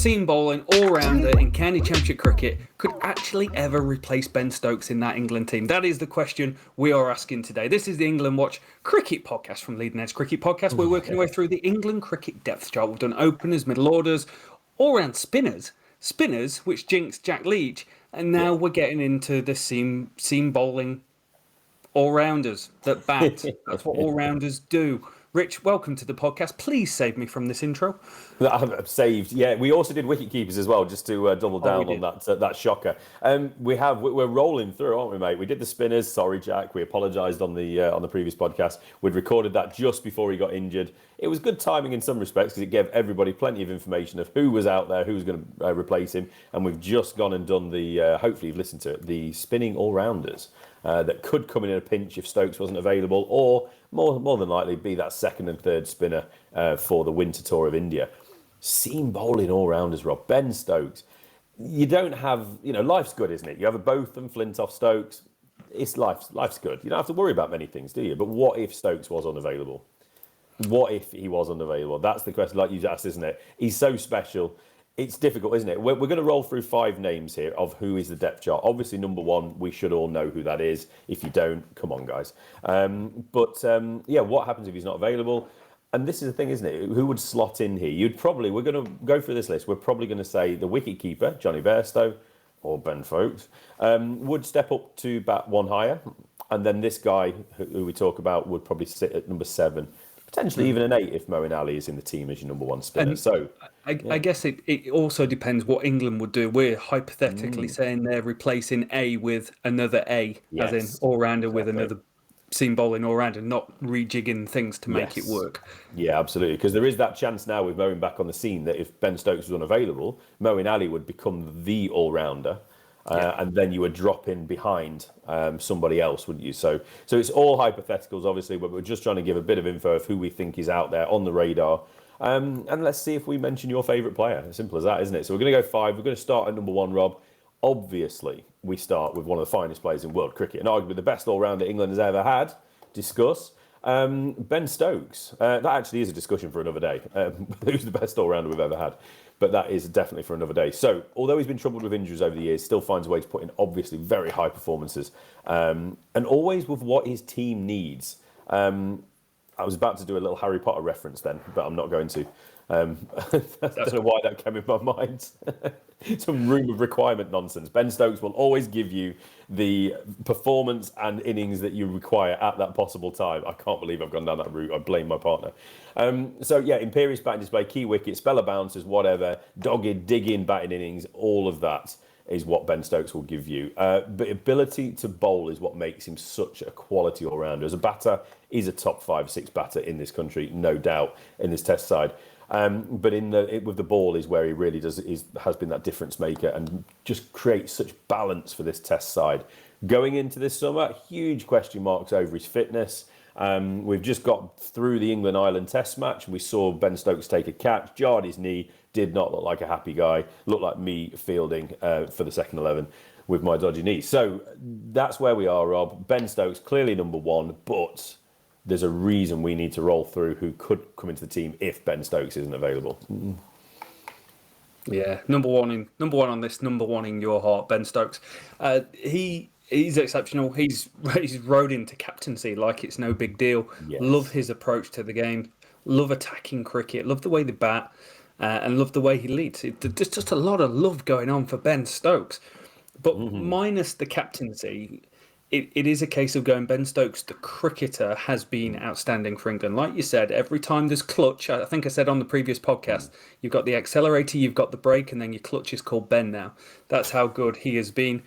seam bowling all-rounder in county championship cricket could actually ever replace Ben Stokes in that England team? That is the question we are asking today. This is the England Watch cricket podcast from Leading Edge Cricket Podcast. We're working our way through the England cricket depth chart. We've done openers, middle orders, all-round spinners, which jinxed Jack Leach, and now we're getting into the seam bowling all-rounders that bat. That's what all-rounders do. Rich, welcome to the podcast. Please save me from this intro. I'm saved. Yeah, we also did wicket keepers as well, just to double down on that shocker. We're rolling through, aren't we, mate? We did the spinners. Sorry, Jack. We apologised on the previous podcast. We'd recorded that just before he got injured. It was good timing in some respects because it gave everybody plenty of information of who was out there, who was going to replace him, and we've just gone and done the. Hopefully, you've listened to it. The spinning all-rounders. That could come in a pinch if Stokes wasn't available, or more than likely be that second and third spinner for the winter tour of India. Seam bowling all-rounders, Rob. Ben Stokes. You don't have, life's good, isn't it? You have a Botham, Flintoff, Stokes. Life's good. You don't have to worry about many things, do you? But what if Stokes was unavailable? What if he was unavailable? That's the question, like you asked, isn't it? He's so special. It's difficult, isn't it? We're going to roll through 5 names here of who is the depth chart. Obviously, number 1, we should all know who that is. If you don't, come on, guys. What happens if he's not available? And this is the thing, isn't it? Who would slot in here? We're going to go through this list. We're probably going to say the wicket keeper, Johnny Bairstow, or Ben Stokes, would step up to bat 1 higher. And then this guy who we talk about would probably sit at number 7. Potentially even an 8 if Moeen Ali is in the team as your number 1 spinner. I guess it also depends what England would do. We're hypothetically saying they're replacing A with another A, as in all-rounder with another seam bowling all-rounder, not rejigging things to make it work. Yeah, absolutely. Because there is that chance now with Moeen back on the scene that if Ben Stokes was unavailable, Moeen Ali would become the all-rounder. And then you would drop in behind somebody else, wouldn't you? So it's all hypotheticals, obviously, but we're just trying to give a bit of info of who we think is out there on the radar. And let's see if we mention your favourite player. As simple as that, isn't it? So we're going to go 5. We're going to start at number 1, Rob. Obviously, we start with one of the finest players in world cricket and arguably the best all-rounder England has ever had. Discuss. Ben Stokes. That actually is a discussion for another day. Who's the best all-rounder we've ever had? But that is definitely for another day. So, although he's been troubled with injuries over the years, still finds a way to put in obviously very high performances, and always with what his team needs. I was about to do a little Harry Potter reference then, but I'm not going to. I don't know why that came in my mind. Some room of requirement nonsense. Ben Stokes will always give you the performance and innings that you require at that possible time. I can't believe I've gone down that route. I blame my partner. Imperious batting display, key wicket, spell of bounces, whatever, dogged, digging batting innings, all of that is what Ben Stokes will give you. But ability to bowl is what makes him such a quality all-rounder. As a batter, he's a top 5-6 batter in this country, no doubt, in this test side. But with the ball is where he really has been that difference maker and just creates such balance for this test side. Going into this summer, huge question marks over his fitness. We've just got through the England-Ireland test match. We saw Ben Stokes take a catch, jarred his knee, did not look like a happy guy, looked like me fielding for the second 11 with my dodgy knee. So that's where we are, Rob. Ben Stokes, clearly number 1, but there's a reason we need to roll through who could come into the team if Ben Stokes isn't available. Yeah, number one on this, number 1 in your heart, Ben Stokes. He's exceptional. He's rode into captaincy like it's no big deal. Yes. Love his approach to the game. Love attacking cricket. Love the way they bat, and love the way he leads. There's just a lot of love going on for Ben Stokes, but minus the captaincy. It is a case of going, Ben Stokes, the cricketer, has been outstanding for England. Like you said, every time there's clutch, I think I said on the previous podcast, you've got the accelerator, you've got the brake, and then your clutch is called Ben now. That's how good he has been.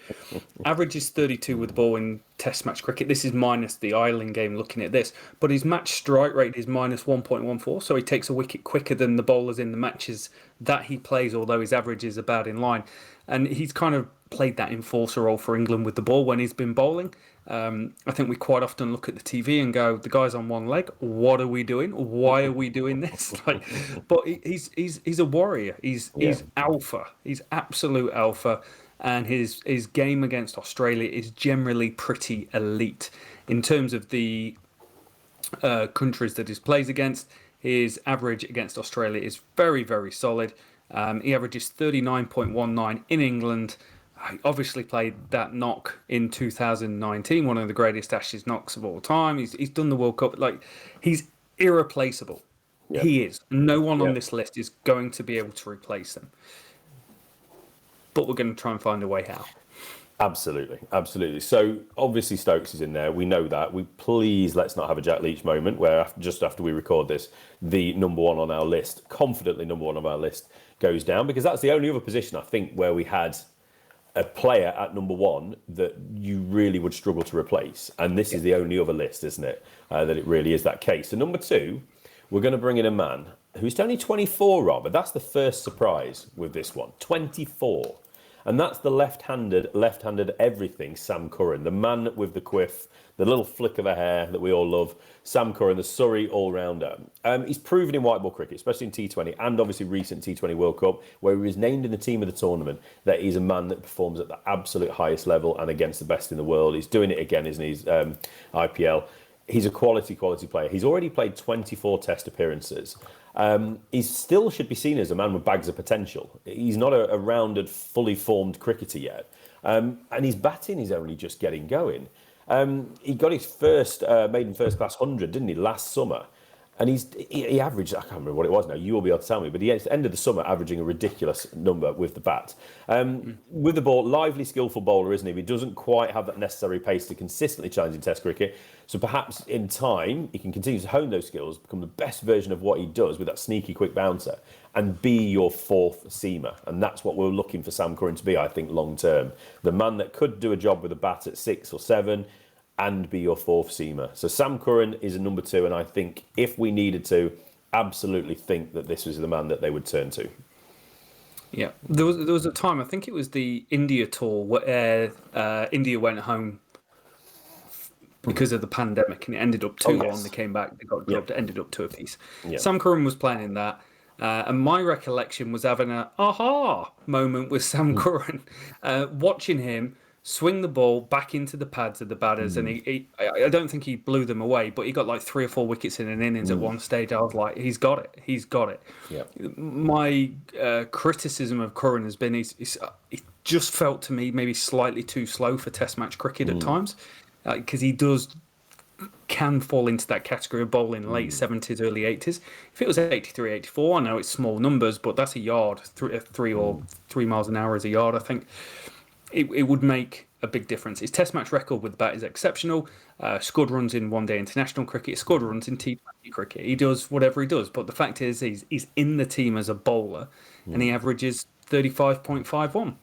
Average is 32 with the ball in test match cricket. This is minus the Ireland game looking at this. But his match strike rate is minus 1.14, so he takes a wicket quicker than the bowlers in the matches that he plays, although his average is about in line. And he's kind of played that enforcer role for England with the ball when he's been bowling. I think we quite often look at the TV and go, the guy's on one leg. What are we doing? Why are we doing this? But he's a warrior. He's alpha. He's absolute alpha. And his game against Australia is generally pretty elite. In terms of the countries that he plays against, his average against Australia is very, very solid. He averages 39.19 in England. He obviously played that knock in 2019, one of the greatest Ashes knocks of all time. He's done the World Cup. Like, he's irreplaceable. Yep. He is. No one on Yep. this list is going to be able to replace him. But we're going to try and find a way how. Absolutely, absolutely. So obviously Stokes is in there. We know that. Please let's not have a Jack Leach moment where just after we record this, the number one on our list, confidently number one on our list, goes down, because that's the only other position I think where we had a player at number one that you really would struggle to replace. And this is the only other list, isn't it, that it really is that case. So number two, we're going to bring in a man who's only 24, Robert. That's the first surprise with this one. 24. And that's the left-handed everything, Sam Curran, the man with the quiff, the little flick of a hair that we all love. Sam Curran, the Surrey all-rounder. He's proven in white ball cricket, especially in T20 and obviously recent T20 World Cup, where he was named in the team of the tournament, that he's a man that performs at the absolute highest level and against the best in the world. He's doing it again, isn't he? IPL. He's a quality player. He's already played 24 test appearances. He still should be seen as a man with bags of potential. He's not a rounded, fully formed cricketer yet. And his batting is only just getting going. He got his first maiden first class 100, didn't he, last summer? And he averaged, I can't remember what it was now, you will be able to tell me, but he ended the summer averaging a ridiculous number with the bat. With the ball, lively, skillful bowler, isn't he? But he doesn't quite have that necessary pace to consistently challenge in Test cricket. So perhaps in time, he can continue to hone those skills, become the best version of what he does with that sneaky, quick bouncer, and be your fourth seamer. And that's what we're looking for Sam Curran to be, I think, long term. The man that could do a job with a bat at 6 or 7, and be your fourth seamer. So Sam Curran is a number 2, and I think if we needed to, absolutely think that this was the man that they would turn to. Yeah, there was a time, I think it was the India tour, where India went home because of the pandemic, and it ended up 2-1. They came back, they got dropped, it ended up 2 apiece. Sam Curran was playing in that. And my recollection was having an aha moment with Sam Curran, watching him swing the ball back into the pads of the batters, and I don't think he blew them away, but he got like 3 or 4 wickets in an innings at one stage. I was like, he's got it. Yeah. My criticism of Curran has been he just felt to me maybe slightly too slow for Test match cricket at times, because he can fall into that category of bowling late 70s, early 80s. If it was 83, 84, I know it's small numbers, but that's a yard, 3 miles an hour is a yard, I think. It would make a big difference. His Test match record with the bat is exceptional. Scored runs in one-day international cricket, scored runs in T20 cricket. He does whatever he does, but the fact is he's in the team as a bowler, and he averages 35.51.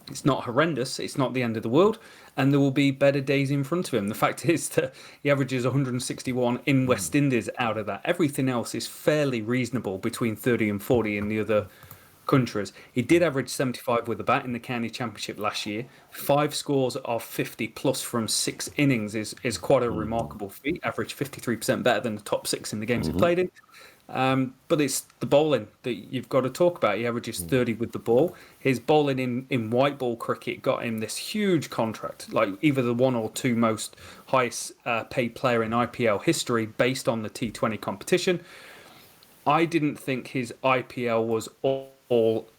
It's not horrendous. It's not the end of the world, and there will be better days in front of him. The fact is that he averages 161 in West Indies out of that. Everything else is fairly reasonable between 30 and 40 in the other countries. He did average 75 with the bat in the county championship last year. 5 scores of 50 plus from 6 innings is quite a remarkable feat. Averaged 53% better than the top 6 in the games he played in. But it's the bowling that you've got to talk about. He averages 30 with the ball. His bowling in white ball cricket got him this huge contract, like either the 1 or 2 most highest paid player in IPL history based on the T20 competition. I didn't think his IPL was all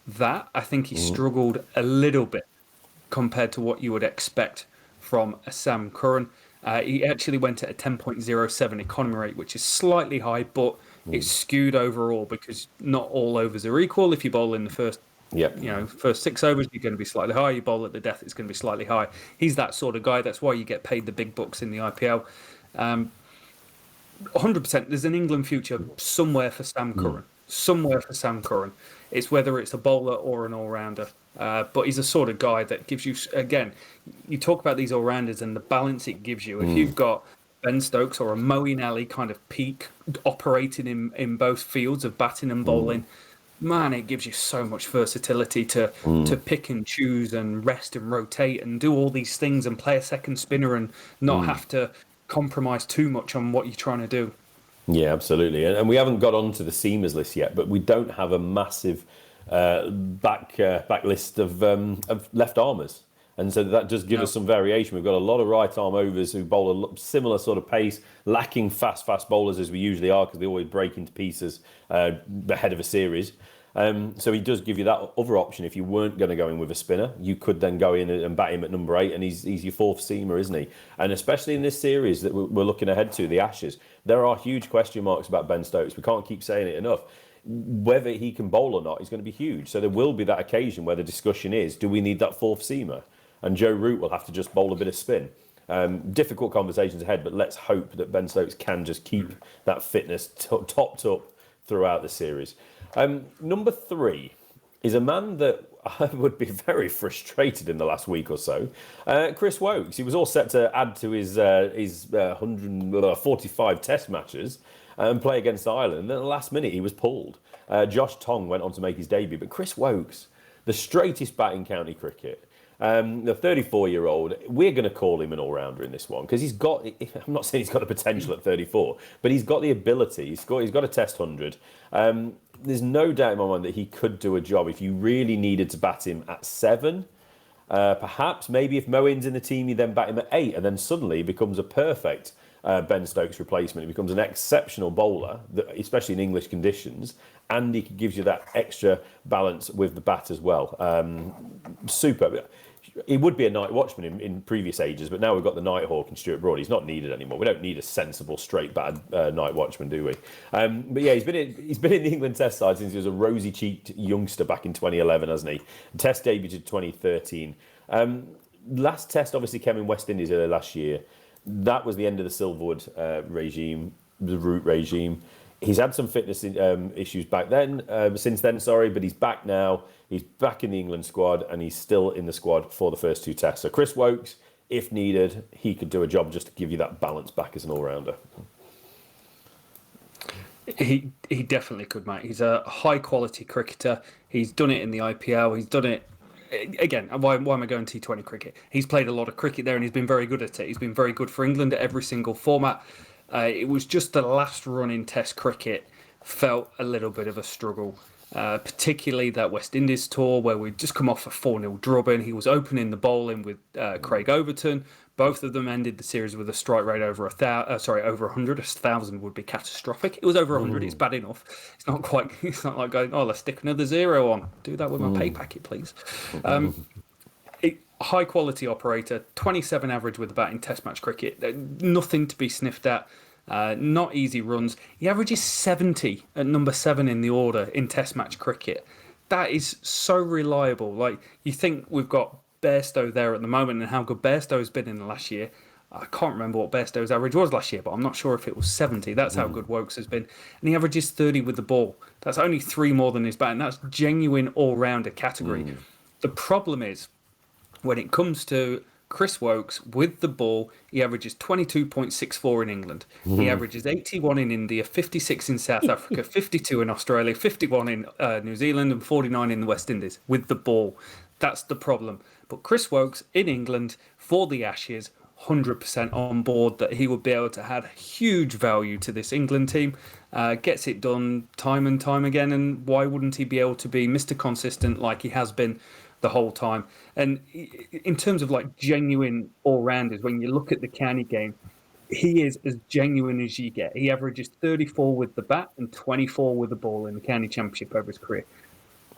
that. I think he struggled a little bit compared to what you would expect from a Sam Curran. He actually went at a 10.07 economy rate, which is slightly high, but it's skewed overall because not all overs are equal. If you bowl in the first, first 6 overs, you're going to be slightly high. You bowl at the death, it's going to be slightly high. He's that sort of guy. That's why you get paid the big bucks in the IPL. 100%. There's an England future somewhere for Sam Curran. Somewhere for Sam Curran. It's whether it's a bowler or an all-rounder. But he's the sort of guy that gives you, again, you talk about these all-rounders and the balance it gives you. If you've got Ben Stokes or a Moeen Ali kind of peak operating in both fields of batting and bowling, man, it gives you so much versatility to pick and choose and rest and rotate and do all these things and play a second spinner and not have to compromise too much on what you're trying to do. Yeah, absolutely. And we haven't got onto the seamers list yet, but we don't have a massive back list of left armers. And so that does give us some variation. We've got a lot of right arm overs who bowl a similar sort of pace, lacking fast bowlers as we usually are because they always break into pieces ahead of a series. So he does give you that other option. If you weren't going to go in with a spinner, you could then go in and bat him at number 8, and he's your fourth seamer, isn't he? And especially in this series that we're looking ahead to, the Ashes, there are huge question marks about Ben Stokes. We can't keep saying it enough. Whether he can bowl or not is going to be huge. So there will be that occasion where the discussion is, do we need that fourth seamer? And Joe Root will have to just bowl a bit of spin. Difficult conversations ahead, but let's hope that Ben Stokes can just keep that fitness topped up throughout the series. Number 3 is a man that I would be very frustrated in the last week or so. Chris Woakes. He was all set to add to his 145 Test matches and play against Ireland. And at the last minute, he was pulled. Josh Tong went on to make his debut, but Chris Woakes, the straightest bat in county cricket. The 34-year-old, we're going to call him an all-rounder in this one because he's got, I'm not saying he's got the potential at 34, but he's got the ability. He's got a Test 100. There's no doubt in my mind that he could do a job if you really needed to bat him at 7. Perhaps, maybe if Moeen's in the team, you then bat him at 8, and then suddenly he becomes a perfect Ben Stokes replacement. He becomes an exceptional bowler, especially in English conditions, and he gives you that extra balance with the bat as well. Super. He would be a night watchman in previous ages, but now we've got the Nighthawk and Stuart Broad. He's not needed anymore. We don't need a sensible, straight bad night watchman, do we? But yeah, he's been in the England Test side since he was a rosy-cheeked youngster back in 2011, hasn't he? Test debuted 2013. Last Test obviously came in West Indies earlier last year. That was the end of the Silverwood regime, the Root regime. He's had some fitness issues back then, since then, but he's back now. He's back in the England squad, and he's still in the squad for the first 2 Tests. So Chris Woakes, if needed, he could do a job just to give you that balance back as an all-rounder. He definitely could, mate. He's a high-quality cricketer. He's done it in the IPL. He's done it... Again, why am I going T20 cricket? He's played a lot of cricket there, and he's been very good at it. He's been very good for England at every single format. It was just the last run in Test cricket felt a little bit of a struggle, particularly that West Indies tour where we'd just come off a 4-0 drubbing. He was opening the bowling with Craig Overton. Both of them ended the series with a strike rate over 100. 1,000 would be catastrophic. It was over 100. It's bad enough. It's not quite. It's not like going, let's stick another 0 on. Do that with my pay packet, please. High quality operator, 27 average with the bat in Test match cricket. Nothing to be sniffed at. Not easy runs. He averages 70 at number 7 in the order in Test match cricket. That is so reliable. Like, you think we've got Bairstow there at the moment and how good Bairstow has been in the last year. I can't remember what Bairstow's average was last year, but I'm not sure if it was 70. That's how good Woakes has been. And he averages 30 with the ball. That's only 3 more than his bat, and that's genuine all-rounder category. The problem is, when it comes to Chris Woakes with the ball, he averages 22.64 in England. He averages 81 in India, 56 in South Africa, 52 in Australia, 51 in New Zealand, and 49 in the West Indies with the ball. That's the problem. But Chris Woakes in England for the Ashes, 100% on board that he would be able to add huge value to this England team. Gets it done time and time again, and why wouldn't he be able to be Mr. Consistent like he has been the whole time? And in terms of like genuine all-rounders, when you look at the county game, he is as genuine as you get. He averages 34 with the bat and 24 with the ball in the county championship over his career.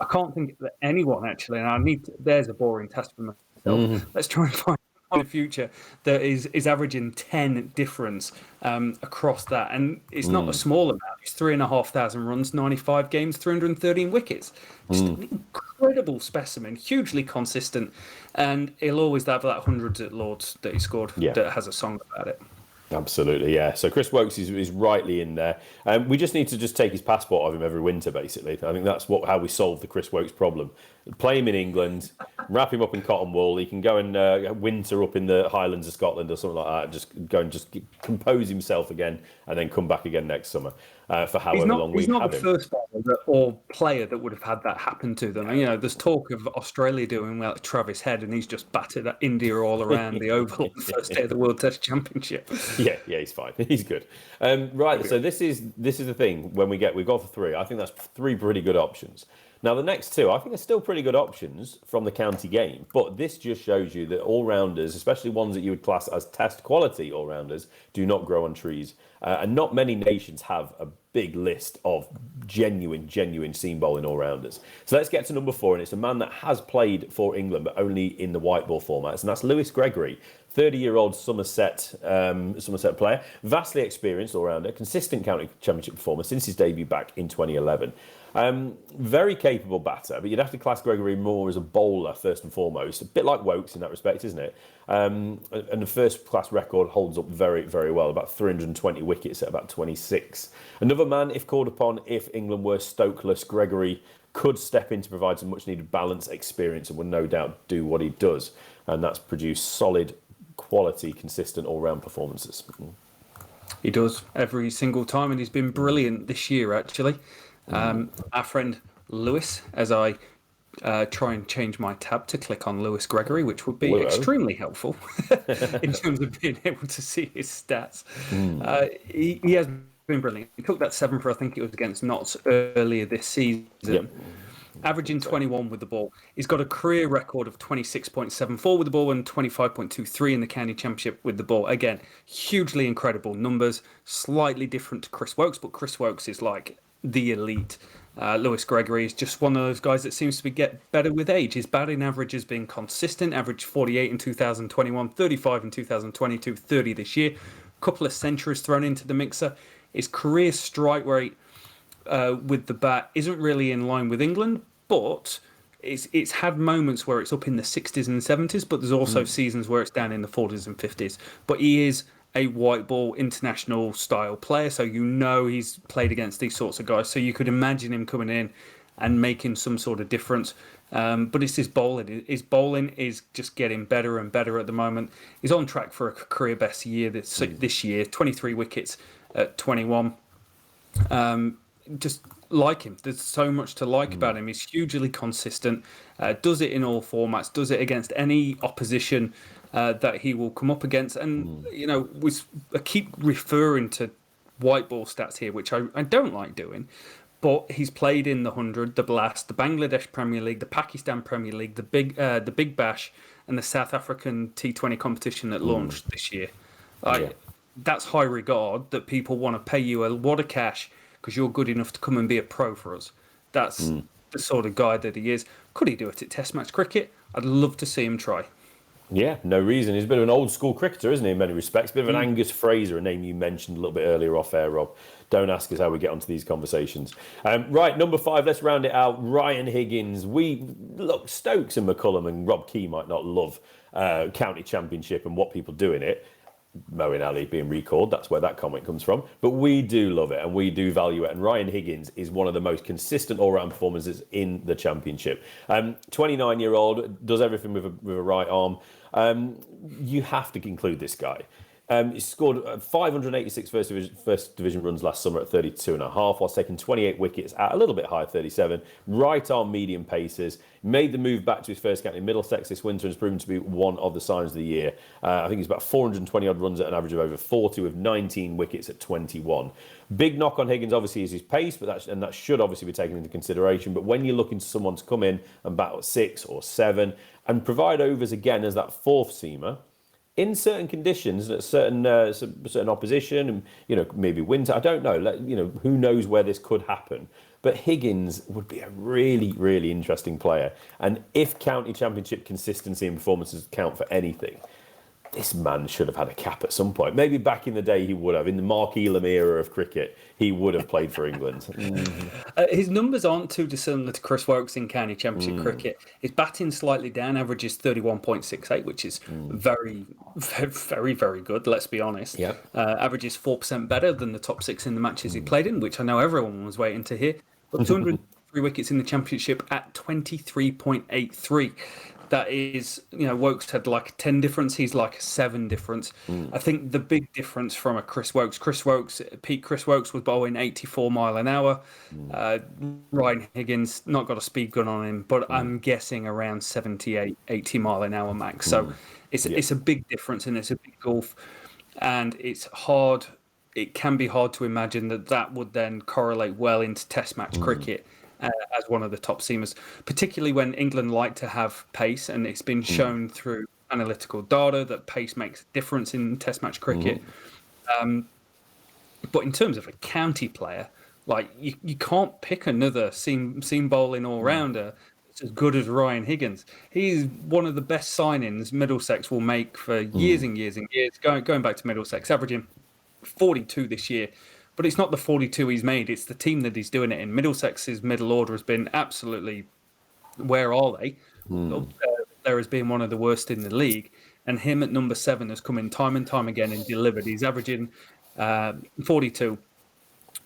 I can't think that anyone actually, and there's a boring test for myself. Let's try and find in the future that is averaging 10 difference across that, and it's not a small amount. It's 3,500 runs, 95 games, 313 wickets. Just an incredible specimen, hugely consistent, and he'll always have that hundreds at Lords that he scored that has a song about it. Absolutely, yeah. So Chris Woakes is rightly in there. We just need to just take his passport of him every winter, basically. I think that's how we solve the Chris Woakes problem. Play him in England, wrap him up in cotton wool. He can go and winter up in the Highlands of Scotland or something like that. Just go and just compose himself again, and then come back again next summer for however long we have him. He's not the first bowler or player that would have had that happen to them. You know, there's talk of Australia doing well at Travis Head, and he's just battered at India all around the Oval on the first day of the World Test Championship. Yeah, he's fine. He's good. Right, so this is the thing. We've gone for 3. I think that's 3 pretty good options. Now, the next two, I think, are still pretty good options from the county game, but this just shows you that all-rounders, especially ones that you would class as test quality all-rounders, do not grow on trees. And not many nations have a big list of genuine seam bowling all-rounders. So let's get to number 4, and it's a man that has played for England, but only in the white ball formats, and that's Lewis Gregory. 30-year-old Somerset player, vastly experienced all-rounder, consistent county championship performer since his debut back in 2011. Very capable batter, but you'd have to class Gregory more as a bowler first and foremost. A bit like Woakes in that respect, isn't it? And the first-class record holds up very, very well. About 320 wickets at about 26. Another man, if called upon, if England were Stokeless, Gregory could step in to provide some much-needed balance, experience, and will no doubt do what he does. And that's produce solid, quality, consistent all-round performances. He does every single time, and he's been brilliant this year, actually. Our friend Lewis, as I try and change my tab to click on Lewis Gregory, which would be extremely helpful in terms of being able to see his stats. He has been brilliant. He took that 7 for, I think it was against Notts earlier this season. Yep. Averaging 21 with the ball. He's got a career record of 26.74 with the ball and 25.23 in the county championship with the ball. Again, hugely incredible numbers, slightly different to Chris Woakes, but Chris Woakes is like the elite. Lewis Gregory is just one of those guys that seems to get better with age. His batting average has been consistent, averaged 48 in 2021, 35 in 2022, 30 this year. A couple of centuries thrown into the mixer. His career strike rate with the bat isn't really in line with England, but it's had moments where it's up in the 60s and 70s, but there's also seasons where it's down in the 40s and 50s. But he is a white ball international style player, so he's played against these sorts of guys, so you could imagine him coming in and making some sort of difference. But it's his bowling. His bowling is just getting better and better at the moment. He's on track for a career best year this year, 23 wickets at 21. Just like him. There's so much to like about him. He's hugely consistent, does it in all formats, does it against any opposition that he will come up against. And, I keep referring to white ball stats here, which I don't like doing, but he's played in the 100, the Blast, the Bangladesh Premier League, the Pakistan Premier League, the Big Bash, and the South African T20 competition that launched this year. That's high regard that people want to pay you a lot of cash because you're good enough to come and be a pro for us. That's the sort of guy that he is. Could he do it at Test match cricket? I'd love to see him try. Yeah, no reason. He's a bit of an old school cricketer, isn't he, in many respects? A bit of an Angus Fraser, a name you mentioned a little bit earlier off air, Rob. Don't ask us how we get onto these conversations. Right, number 5, let's round it out. Ryan Higgins. Stokes and McCullum and Rob Key might not love county championship and what people do in it. Moeen Ali being recalled, that's where that comment comes from. But we do love it and we do value it. And Ryan Higgins is one of the most consistent all-round performances in the championship. 29-year-old, does everything with a right arm. You have to include this guy. He scored 586 first division runs last summer at 32.5, whilst taking 28 wickets at a little bit higher, 37. Right arm medium paces. Made the move back to his first county in Middlesex this winter and has proven to be one of the signs of the year. I think he's about 420 odd runs at an average of over 40 with 19 wickets at 21. Big knock on Higgins obviously is his pace, but that should obviously be taken into consideration. But when you're looking for someone to come in and bat at 6 or 7 and provide overs again as that fourth seamer, in certain conditions, certain opposition, and maybe winter, I don't know. Who knows where this could happen? But Higgins would be a really, really interesting player. And if county championship consistency and performances count for anything, this man should have had a cap at some point. Maybe back in the day he would have. In the Mark Elam era of cricket, he would have played for England. His numbers aren't too dissimilar to Chris Woakes in county championship cricket. His batting slightly down, averages 31.68, which is very, very, very good, let's be honest. Yep. Averages 4% better than the top 6 in the matches he played in, which I know everyone was waiting to hear. But 203 wickets in the championship at 23.83. That is, Woakes had like 10 difference. He's like 7 difference. I think the big difference from a Chris Woakes was bowling 84 mile an hour. Ryan Higgins, not got a speed gun on him, but I'm guessing around 78, 80 mile an hour max. So it's a big difference and it's a big gulf. And it's hard. It can be hard to imagine that would then correlate well into Test match cricket. as one of the top seamers, particularly when England like to have pace, and it's been shown through analytical data that pace makes a difference in Test match cricket. But in terms of a county player, like you can't pick another seam bowling all rounder that's as good as Ryan Higgins. He's one of the best signings Middlesex will make for years and years and years. Going back to Middlesex, averaging 42 this year. But it's not the 42 he's made, it's the team that he's doing it in. Middlesex's middle order has been absolutely, where are they? There has been one of the worst in the league. And him at number 7 has come in time and time again and delivered. He's averaging 42,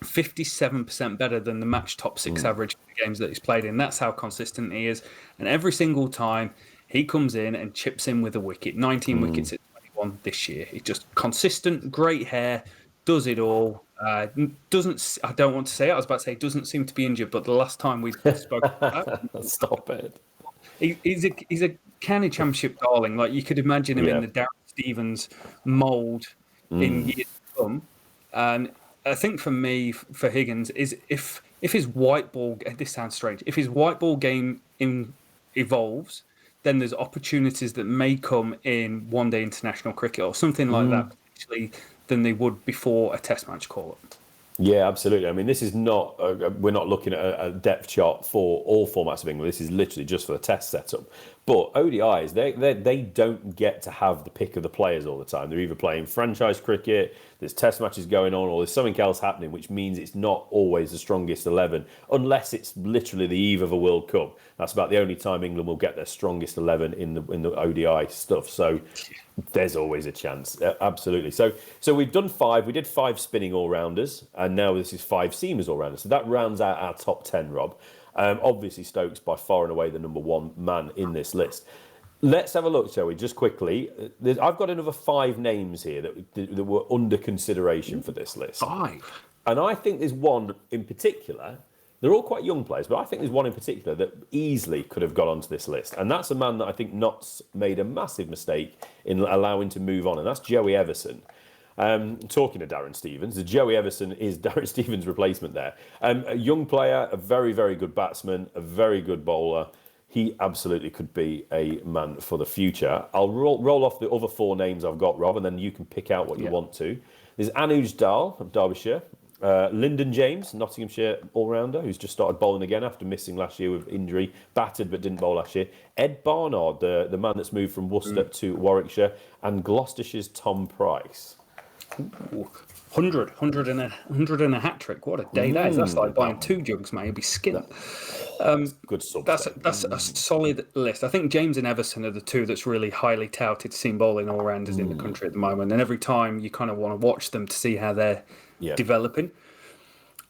57% better than the match top 6 average for the games that he's played in. That's how consistent he is. And every single time he comes in and chips in with a wicket, 19 wickets at 21 this year. He's just consistent, great hair, does it all. Doesn't, I don't want to say it, I was about to say doesn't seem to be injured, but the last time we spoke about Stop it. He's a county championship darling. Like, you could imagine him in the Darren Stevens mould in years to come. And I think for me, for Higgins, is if his white ball, this sounds strange, if his white ball game evolves, then there's opportunities that may come in one-day international cricket or something like that, potentially, than they would before a Test match call-up. Yeah, absolutely. I mean, this is not, we're not looking at a depth chart for all formats of England. This is literally just for the Test setup. But ODIs, they don't get to have the pick of the players all the time. They're either playing franchise cricket, there's Test matches going on, or there's something else happening, which means it's not always the strongest 11, unless it's literally the eve of a World Cup. That's about the only time England will get their strongest 11 in the ODI stuff. So there's always a chance. Absolutely. So we've done 5. We did 5 spinning all-rounders, and now this is 5 seamers all-rounders. So that rounds out our top 10, Rob. Obviously, Stokes by far and away the number 1 man in this list. Let's have a look, shall we? Just quickly. I've got another 5 names here that were under consideration for this list. 5? And I think there's one in particular. They're all quite young players, but I think there's one in particular that easily could have got onto this list. And that's a man that I think Notts made a massive mistake in allowing to move on, and that's Joey Everson. Talking to Darren Stevens, Joey Everson is Darren Stevens' replacement there. A young player, a very, very good batsman, a very good bowler. He absolutely could be a man for the future. I'll roll off the other 4 names I've got, Rob, and then you can pick out what you want to. There's Anuj Dal of Derbyshire. Lyndon James, Nottinghamshire all-rounder, who's just started bowling again after missing last year with injury, battered but didn't bowl last year. Ed Barnard, the man that's moved from Worcester to Warwickshire, and Gloucestershire's Tom Price. Ooh, 100 and a hat trick. What a day that is. That's like buying 2 jugs, mate. You'll be skinned. Good sub. That's a solid list. I think James and Everson are the 2 that's really highly touted seam bowling all-rounders in the country at the moment. And every time you kind of want to watch them to see how they're developing.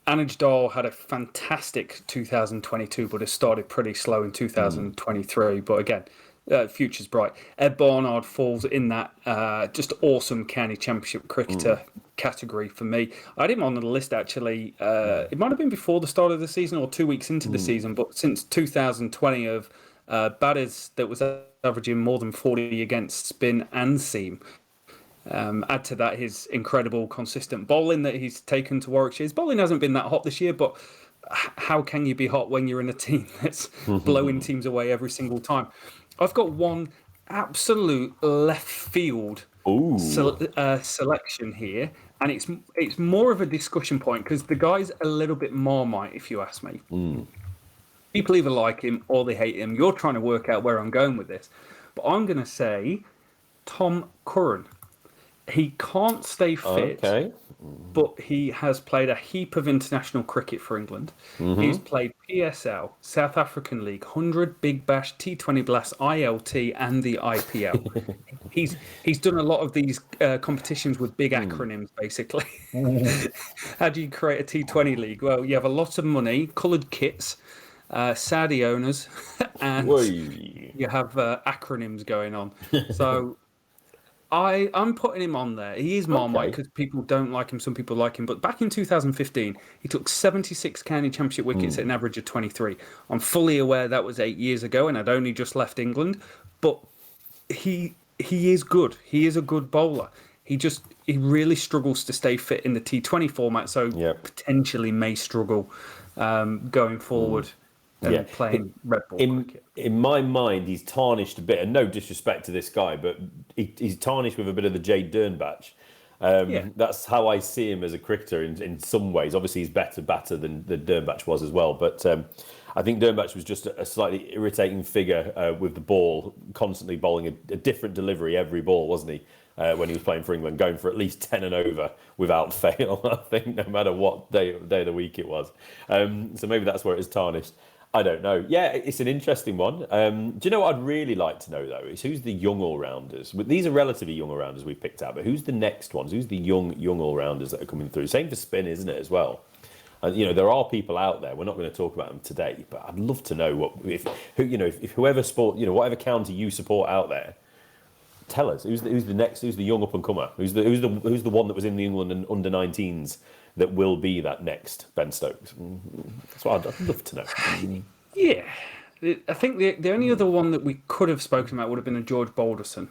Anuj Dal had a fantastic 2022, but has started pretty slow in 2023. But again, future's bright. Ed Barnard falls in that just awesome county championship cricketer category for me. I had him on the list actually. It might have been before the start of the season or 2 weeks into the season, but since 2020 of batters that was averaging more than 40 against spin and seam. Add to that his incredible consistent bowling that he's taken to Warwickshire. His bowling hasn't been that hot this year, but how can you be hot when you're in a team that's blowing teams away every single time? I've got one absolute left field selection here, and it's more of a discussion point because the guy's a little bit Marmite, if you ask me. People either like him or they hate him. You're trying to work out where I'm going with this. But I'm going to say Tom Curran. He can't stay fit, but he has played a heap of international cricket for England. He's played PSL, South African League, 100, Big Bash, T20 Blast, ILT, and the IPL. He's done a lot of these competitions with big acronyms, basically. How do you create a T20 league? Well, you have a lot of money, coloured kits, Saudi owners, and you have acronyms going on. So I'm putting him on there. He is Marmite because people don't like him, some people like him. But back in 2015, he took 76 county championship wickets at an average of 23. I'm fully aware that was 8 years ago and I'd only just left England. But he is good. He is a good bowler. he really struggles to stay fit in the T20 format, so potentially may struggle going forward and playing red ball cricket. In my mind, he's tarnished a bit, and no disrespect to this guy, but he's tarnished with a bit of the Jade Dernbach. That's how I see him as a cricketer in some ways. Obviously, he's better batter than Dernbach was as well, but I think Dernbach was just a slightly irritating figure with the ball, constantly bowling a different delivery every ball, wasn't he? When he was playing for England, going for at least 10 and over without fail, I think, no matter what day of the week it was. So maybe that's where it is tarnished. I don't know. Yeah, it's an interesting one. Do you know what I'd really like to know, though, is who's the young all-rounders? These are relatively young all-rounders we picked out, but who's the next ones? Who's the young all-rounders that are coming through? Same for spin, isn't it, as well? There are people out there. We're not going to talk about them today, but I'd love to know if whoever sport, whatever county you support out there, tell us who's the young up and comer, who's the one that was in the England and under-19s that will be that next Ben Stokes. That's what I'd love to know. Yeah, I think the only other one that we could have spoken about would have been a George Balderson.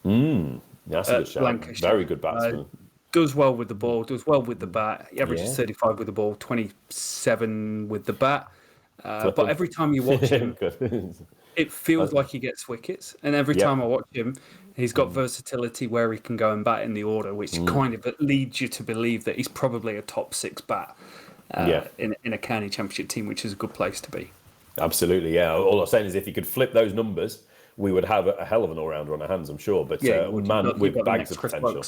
That's a good shout. Lancashire. Very good batsman. Does well with the ball, does well with the bat. He averages 35 with the ball, 27 with the bat. But every time you watch him, it feels like he gets wickets. And every time I watch him, he's got versatility where he can go and bat in the order, which kind of leads you to believe that he's probably a top 6 bat in a county championship team, which is a good place to be. Absolutely, yeah. All I'm saying is if he could flip those numbers, we would have a hell of an all-rounder on our hands, I'm sure. But man with bags of potential.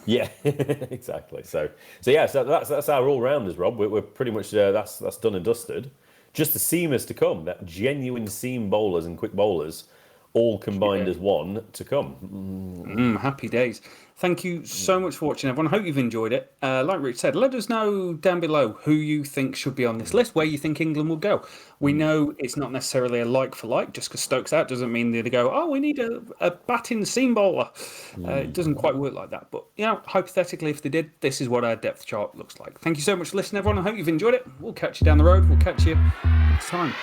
Yeah, exactly. So that's our all-rounders, Rob. We're pretty much that's done and dusted. Just the seamers to come, that genuine seam bowlers and quick bowlers, all combined as one to come. Happy days. Thank you so much for watching, everyone. I hope you've enjoyed it. Like Rich said, let us know down below who you think should be on this list, where you think England will go. We know it's not necessarily a like for like. Just because Stokes out doesn't mean they go, oh, we need a batting seam bowler. It doesn't quite work like that. But, hypothetically, if they did, this is what our depth chart looks like. Thank you so much for listening, everyone. I hope you've enjoyed it. We'll catch you down the road. We'll catch you next time.